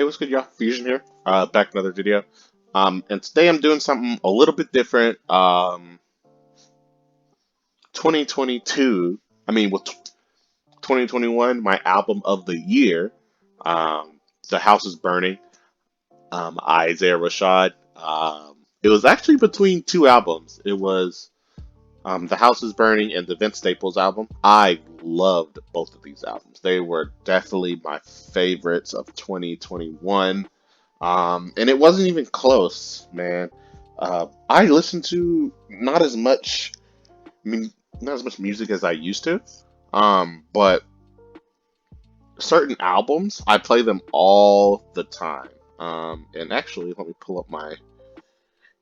what's good, y'all? Fusion here. Back another video. And today I'm doing something a little bit different. 2022. Well, 2021, my album of the year. The House is Burning. Isaiah Rashad. It was actually between two albums. It was The House is Burning and the Vince Staples album. I loved both of these albums. They were definitely my favorites of 2021. And it wasn't even close, man. I listen to not as much music as I used to. But certain albums, I play them all the time. And actually, let me pull up my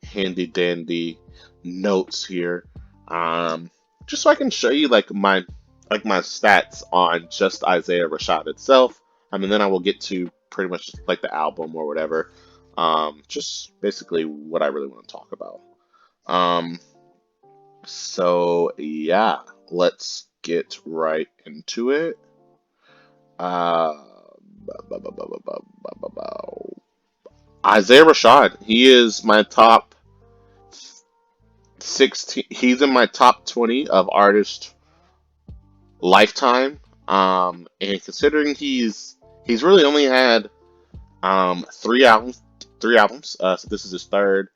handy dandy notes here. Um, just so I can show you my stats on just Isaiah Rashad itself. Then I will get to pretty much like the album or whatever. Just basically what I really want to talk about. Um, so yeah, let's get right into it. Uh, Isaiah Rashad, he is my top 16. He's in my top 20 of artist lifetime. And considering he's really only had three albums. So this is his third.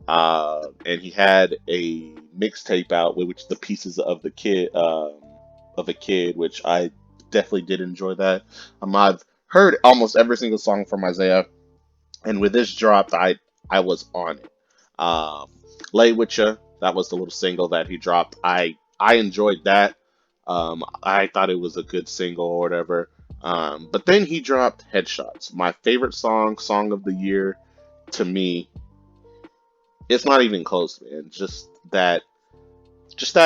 And he had a mixtape out with which the pieces of a kid, which I definitely did enjoy that. I've heard almost every single song from Isaiah, and with this drop, I was on it. Um, Lay With Ya, that was the little single that he dropped. I enjoyed that. I thought it was a good single or whatever. But then he dropped Headshots, my favorite song of the year to me. It's not even close, man. Just that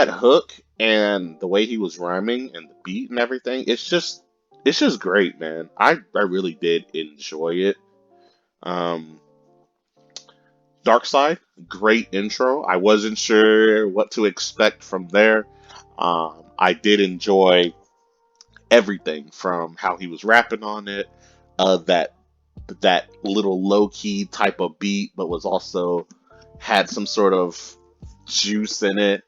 hook and the way he was rhyming and the beat and everything. It's just great, man. I really did enjoy it. Um, Dark Side, great intro. I wasn't sure what to expect from there. I did enjoy everything from how he was rapping on it, that little low key type of beat, but was also had some sort of juice in it,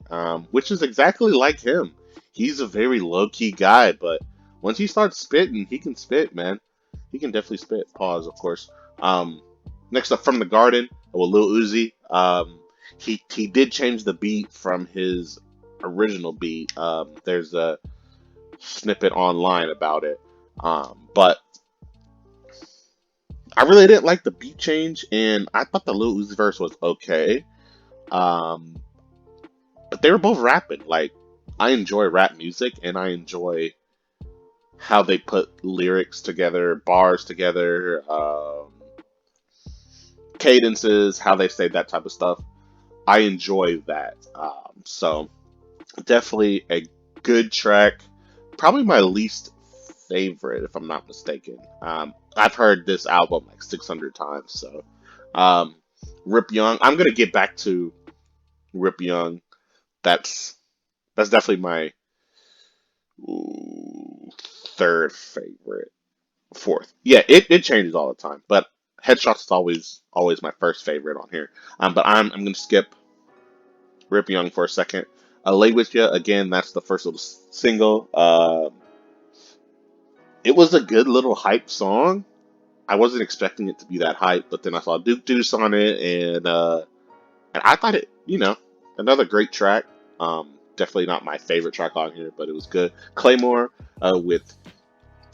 which is exactly like him. He's a very low key guy, but once he starts spitting, he can spit, man. He can definitely spit. Pause, of course. Um, Next up, From the Garden with Lil Uzi. He did change the beat from his original beat. There's a snippet online about it. But I really didn't like the beat change, and I thought the Lil Uzi verse was okay. Um, but they were both rapping. Like, I enjoy rap music, and I enjoy how they put lyrics together, bars together, cadences, how they say that type of stuff. I enjoy that. So definitely a good track. Probably my least favorite, if I'm not mistaken. I've heard this album like 600 times. So um, Rip Young. I'm gonna get back to Rip Young. That's that's definitely my ooh, third favorite. Fourth. Yeah, it changes all the time. But Headshots is always my first favorite on here. But I'm gonna skip Rip Young for a second. Lay With Ya, again, that's the first little single. It was a good little hype song. I wasn't expecting it to be that hype, but then I saw Duke Deuce on it, and I thought another great track. Definitely not my favorite track on here, but it was good. Claymore with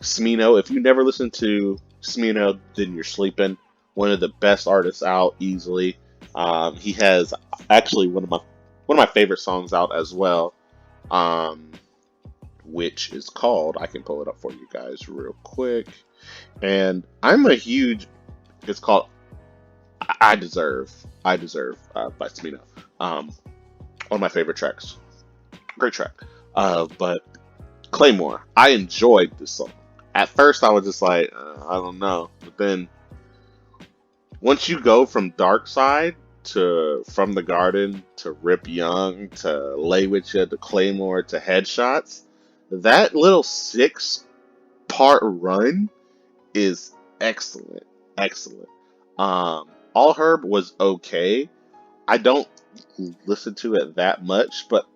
Smino. If you never listened to Smino, then you're sleeping. One of the best artists out easily. He has actually one of my favorite songs out as well, um, which is called. I can pull it up for you guys real quick. And I'm a huge. It's called I Deserve by Smino. Um, One of my favorite tracks. Great track. But Claymore, I enjoyed this song. At first, I was just like, I don't know. But then, once you go from Dark Side to From the Garden to Rip Young to Lay With Ya to Claymore to Headshots, that little 6 part run is excellent. excellent. All Herb was okay. I don't listen to it that much, but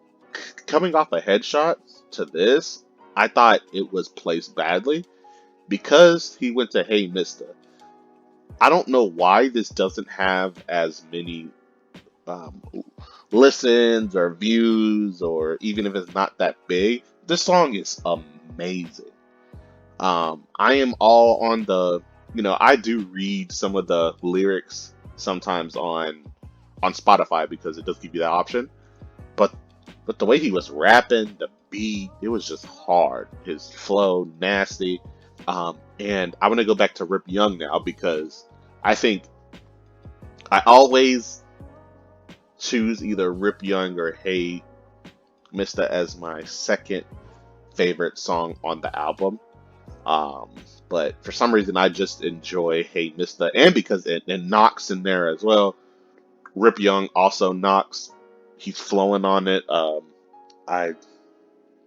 coming off a headshot to this, I thought it was placed badly because he went to Hey Mista. I don't know why this doesn't have as many um, listens or views, or even if it's not that big. This song is amazing. I am all on the, I do read some of the lyrics sometimes on Spotify because it does give you that option. But the way he was rapping, the beat, it was just hard. His flow, nasty. And I want to go back to Rip Young now because I think I always choose either Rip Young or Hey Mista as my second favorite song on the album. Um, but for some reason, I just enjoy Hey Mista, and because it knocks in there as well. Rip Young also knocks. He's flowing on it. I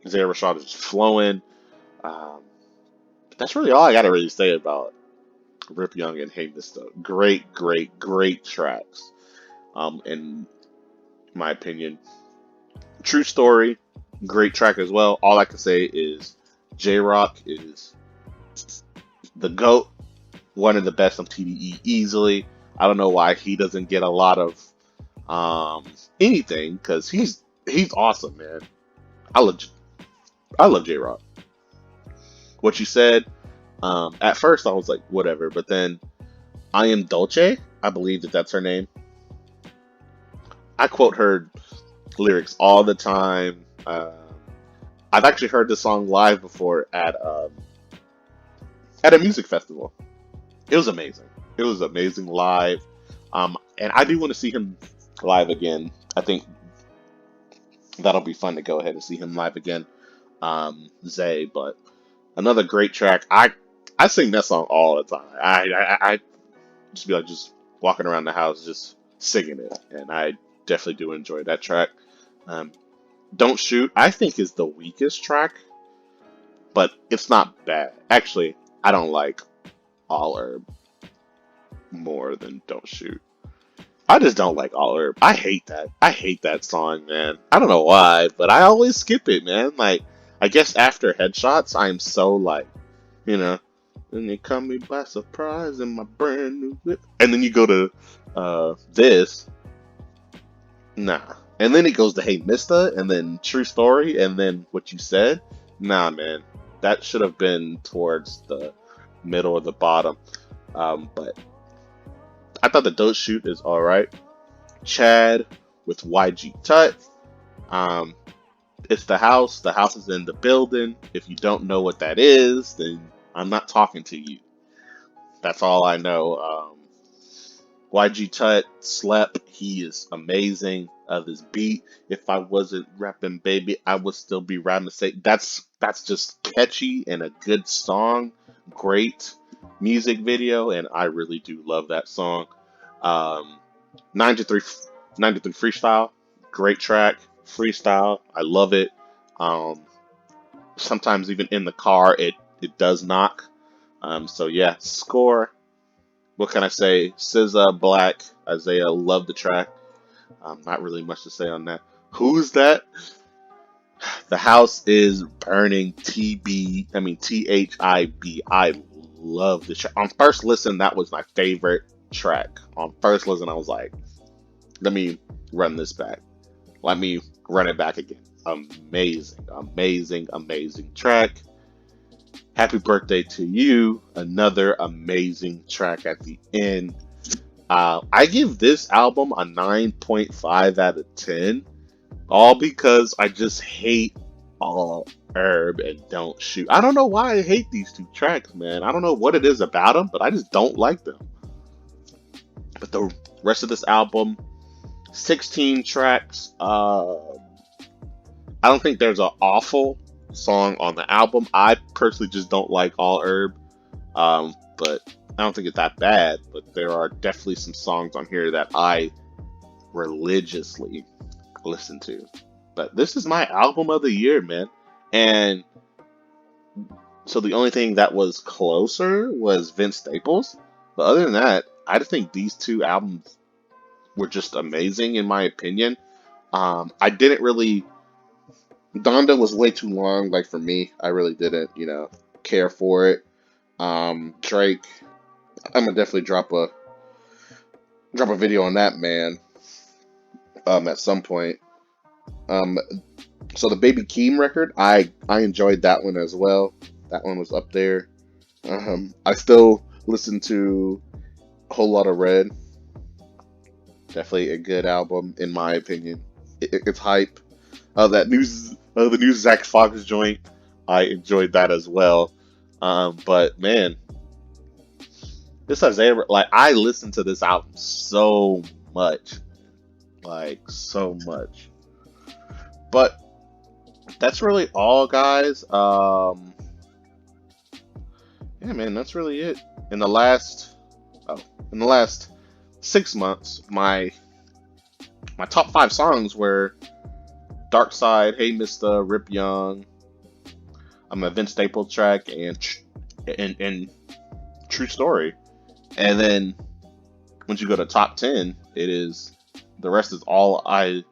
Isaiah Rashad is flowing. Um, that's really all I gotta really say about Rip Young and Hey Mista. Great, great, great tracks. In my opinion, True Story, great track as well. All I can say is J Rock is the GOAT, one of the best on TDE easily. I don't know why he doesn't get a lot of um, anything because he's awesome, man. I love I love J Rock. What you said, at first I was like whatever, but then I am Dolce, I believe that that's her name. I quote her lyrics all the time. I've actually heard this song live before at a music festival. It was amazing. It was amazing live. And I do want to see him live again. I think that'll be fun to go ahead and see him live again. Zay, but another great track. I sing that song all the time. I just be like just walking around the house just singing it, and I definitely do enjoy that track. Um, Don't Shoot, I think is the weakest track, but it's not bad. Actually, I don't like All Herb more than Don't Shoot. I just don't like All Herb. I hate that. I hate that song, man. I don't know why, but I always skip it, man. Like, I guess after Headshots, I'm so like, you know, and you caught me by surprise in my brand new whip. And then you go to this, nah. And then it goes to Hey Mista, and then True Story, and then What You Said. Nah, man. That should have been towards the middle or the bottom. But I thought the Don't Shoot is alright. Chad with YG Tut. Um, it's the house. The house is in the building. If you don't know what that is, then I'm not talking to you. That's all I know. YG Tut slept. He is amazing. This beat. If I wasn't rapping, baby, I would still be rapping. Say that's just catchy and a good song. Great music video, and I really do love that song. Um, 93, 93 Freestyle, great track. Freestyle, I love it. Um, Sometimes even in the car, it does knock. So yeah, score. What can I say? SZA, Black, Isaiah, love the track. Not really much to say on that. Who's that? The house is burning. THIB. I love the track. On first listen, that was my favorite track. On first listen, I was like, let me run this back. Let me run it back again. Amazing, amazing, amazing track. Happy birthday to you. Another amazing track at the end. I give this album a 9.5 out of 10. All because I just hate All Herb and Don't Shoot. I don't know why I hate these two tracks, man. I don't know what it is about them, but I just don't like them. But the rest of this album, 16 tracks. I don't think there's an awful song on the album. I personally just don't like All Herb, but I don't think it's that bad. But there are definitely some songs on here that I religiously listen to. But this is my album of the year, man. And so the only thing that was closer was Vince Staples. But other than that, I just think these two albums were just amazing in my opinion. I didn't really Donda was way too long, like for me. I really didn't, care for it. Drake, I'm gonna definitely drop a video on that man at some point. Um, so the Baby Keem record, I enjoyed that one as well. That one was up there. I still listen to a whole lot of Red. Definitely a good album in my opinion. It's hype. The new Zach Fox joint, I enjoyed that as well. But man, this Isaiah, like I listened to this album so much, like so much. But that's really all, guys. Yeah, man, that's really it. In the last, oh, in the last 6 months, my top five songs were Dark Side, Hey Mister, Rip Young, a Vince Staples track, and True Story. And then once you go to top 10, the rest is all Isaiah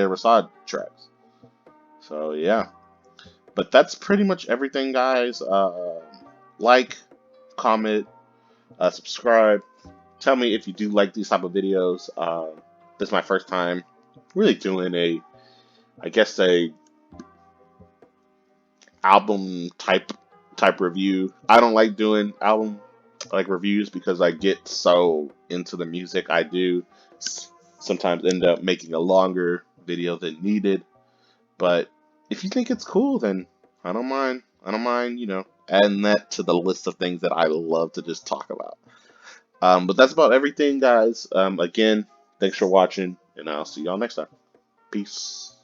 Rashad tracks. So yeah, but that's pretty much everything, guys. Like, comment, subscribe. Tell me if you do like these type of videos. This is my first time really doing I guess a album type review. I don't like doing album like reviews because I get so into the music I do. Sometimes end up making a longer video than needed. But if you think it's cool, then I don't mind. I don't mind, adding that to the list of things that I love to just talk about. But that's about everything, guys. Again, thanks for watching, and I'll see y'all next time. Peace.